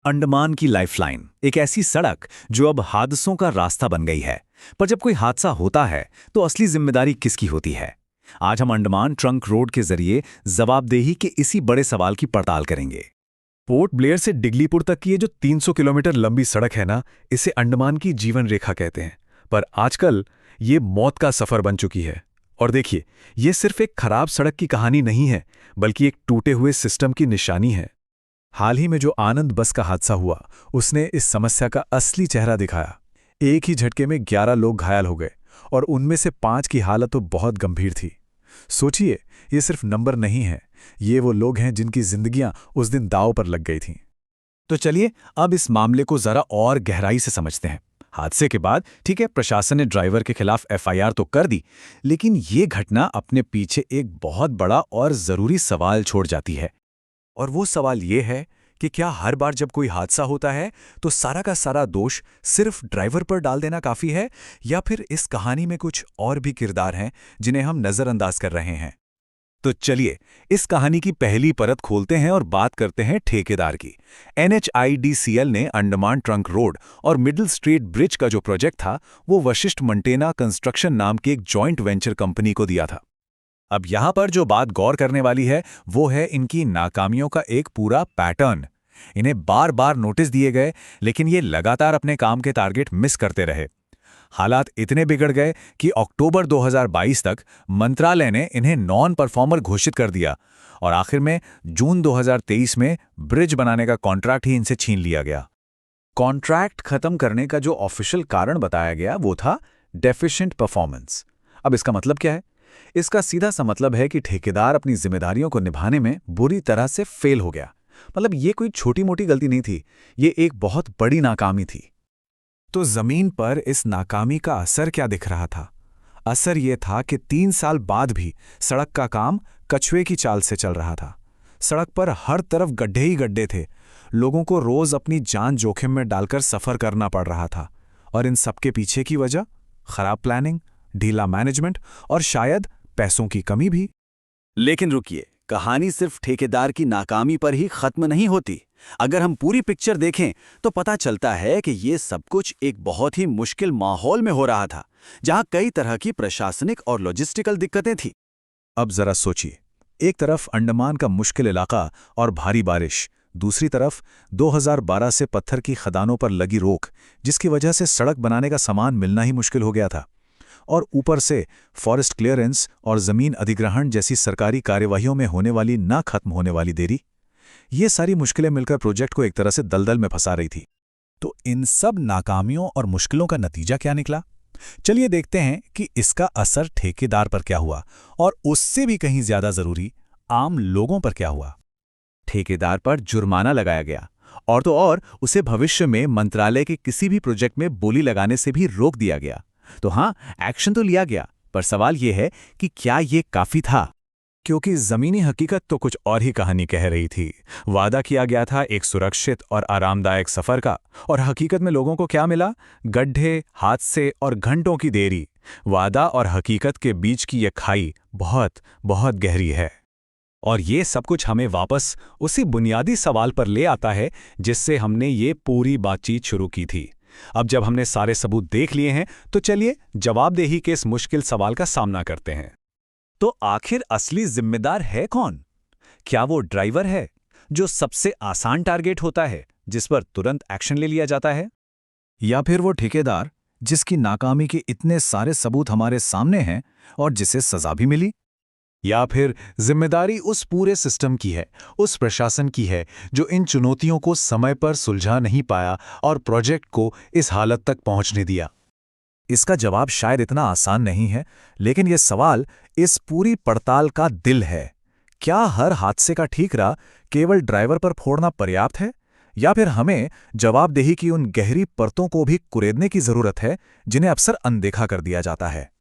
अंडमान की लाइफलाइन, एक ऐसी सड़क जो अब हादसों का रास्ता बन गई है। पर जब कोई हादसा होता है तो असली जिम्मेदारी किसकी होती है? आज हम अंडमान ट्रंक रोड के जरिए जवाबदेही के इसी बड़े सवाल की पड़ताल करेंगे। पोर्ट ब्लेयर से डिगलीपुर तक की ये जो 300 किलोमीटर लंबी सड़क है ना, इसे अंडमान की जीवन रेखा कहते हैं। पर आजकल ये मौत का सफर बन चुकी है। और देखिए, ये सिर्फ एक खराब सड़क की कहानी नहीं है, बल्कि एक टूटे हुए सिस्टम की निशानी है। हाल ही में जो आनंद बस का हादसा हुआ, उसने इस समस्या का असली चेहरा दिखाया। एक ही झटके में 11 लोग घायल हो गए और उनमें से 5 की हालत तो बहुत गंभीर थी। सोचिए, ये सिर्फ नंबर नहीं है, ये वो लोग हैं जिनकी जिंदगियां उस दिन दांव पर लग गई थीं। तो चलिए अब इस मामले को जरा और गहराई से समझते हैं। हादसे के बाद ठीक है, प्रशासन ने ड्राइवर के खिलाफ एफआईआर तो कर दी, लेकिन ये घटना अपने पीछे एक बहुत बड़ा और जरूरी सवाल छोड़ जाती है। और वो सवाल ये है कि क्या हर बार जब कोई हादसा होता है तो सारा का सारा दोष सिर्फ ड्राइवर पर डाल देना काफ़ी है, या फिर इस कहानी में कुछ और भी किरदार हैं जिन्हें हम नज़रअंदाज कर रहे हैं? तो चलिए इस कहानी की पहली परत खोलते हैं और बात करते हैं ठेकेदार की। NHIDCL ने अंडमान ट्रंक रोड और मिडिल स्ट्रीट ब्रिज का जो प्रोजेक्ट था, वो वशिष्ठ मंटेना कंस्ट्रक्शन नाम की एक जॉइंट वेंचर कंपनी को दिया था। अब यहां पर जो बात गौर करने वाली है वो है इनकी नाकामियों का एक पूरा पैटर्न। इन्हें बार बार नोटिस दिए गए, लेकिन ये लगातार अपने काम के टारगेट मिस करते रहे। हालात इतने बिगड़ गए कि अक्टूबर 2022 तक मंत्रालय ने इन्हें नॉन परफॉर्मर घोषित कर दिया और आखिर में जून 2023 में ब्रिज बनाने का कॉन्ट्रैक्ट ही इनसे छीन लिया गया। कॉन्ट्रैक्ट खत्म करने का जो ऑफिशियल कारण बताया गया वो था डेफिशिएंट परफॉर्मेंस। अब इसका मतलब क्या है? इसका सीधा सा मतलब है कि ठेकेदार अपनी जिम्मेदारियों को निभाने में बुरी तरह से फेल हो गया। मतलब ये कोई छोटी मोटी गलती नहीं थी, ये एक बहुत बड़ी नाकामी थी। तो जमीन पर इस नाकामी का असर क्या दिख रहा था? असर ये था कि 3 साल बाद भी सड़क का काम कछुए की चाल से चल रहा था। सड़क पर हर तरफ गड्ढे ही गड्ढे थे। लोगों को रोज अपनी जान जोखिम में डालकर सफर करना पड़ रहा था। और इन सबके पीछे की वजह खराब प्लानिंग, ढीला मैनेजमेंट और शायद पैसों की कमी भी। लेकिन रुकिए, कहानी सिर्फ ठेकेदार की नाकामी पर ही खत्म नहीं होती। अगर हम पूरी पिक्चर देखें तो पता चलता है कि ये सब कुछ एक बहुत ही मुश्किल माहौल में हो रहा था, जहां कई तरह की प्रशासनिक और लॉजिस्टिकल दिक्कतें थीं। अब जरा सोचिए, एक तरफ अंडमान का मुश्किल इलाका और भारी बारिश, दूसरी तरफ 2012 से पत्थर की खदानों पर लगी रोक, जिसकी वजह से सड़क बनाने का सामान मिलना ही मुश्किल हो गया था। और ऊपर से फॉरेस्ट क्लियरेंस और जमीन अधिग्रहण जैसी सरकारी कार्यवाहियों में होने वाली ना खत्म होने वाली देरी। ये सारी मुश्किलें मिलकर प्रोजेक्ट को एक तरह से दलदल में फंसा रही थी। तो इन सब नाकामियों और मुश्किलों का नतीजा क्या निकला? चलिए देखते हैं कि इसका असर ठेकेदार पर क्या हुआ, और उससे भी कहीं ज्यादा जरूरी, आम लोगों पर क्या हुआ। ठेकेदार पर जुर्माना लगाया गया, और तो और उसे भविष्य में मंत्रालय के किसी भी प्रोजेक्ट में बोली लगाने से भी रोक दिया गया। तो हाँ, एक्शन तो लिया गया, पर सवाल यह है कि क्या ये काफी था? क्योंकि जमीनी हकीकत तो कुछ और ही कहानी कह रही थी। वादा किया गया था एक सुरक्षित और आरामदायक सफर का, और हकीकत में लोगों को क्या मिला? गड्ढे, हादसे और घंटों की देरी। वादा और हकीकत के बीच की ये खाई बहुत बहुत गहरी है। और ये सब कुछ हमें वापस उसी बुनियादी सवाल पर ले आता है जिससे हमने ये पूरी बातचीत शुरू की थी। अब जब हमने सारे सबूत देख लिए हैं, तो चलिए जवाबदेही के इस मुश्किल सवाल का सामना करते हैं। तो आखिर असली जिम्मेदार है कौन? क्या वो ड्राइवर है, जो सबसे आसान टारगेट होता है, जिस पर तुरंत एक्शन ले लिया जाता है? या फिर वो ठेकेदार, जिसकी नाकामी के इतने सारे सबूत हमारे सामने हैं और जिसे सजा भी मिली? या फिर जिम्मेदारी उस पूरे सिस्टम की है, उस प्रशासन की है, जो इन चुनौतियों को समय पर सुलझा नहीं पाया और प्रोजेक्ट को इस हालत तक पहुंचने दिया? इसका जवाब शायद इतना आसान नहीं है, लेकिन यह सवाल इस पूरी पड़ताल का दिल है। क्या हर हादसे का ठीकरा केवल ड्राइवर पर फोड़ना पर्याप्त है, या फिर हमें जवाबदेही की उन गहरी परतों को भी कुरेदने की जरूरत है जिन्हें अक्सर अनदेखा कर दिया जाता है?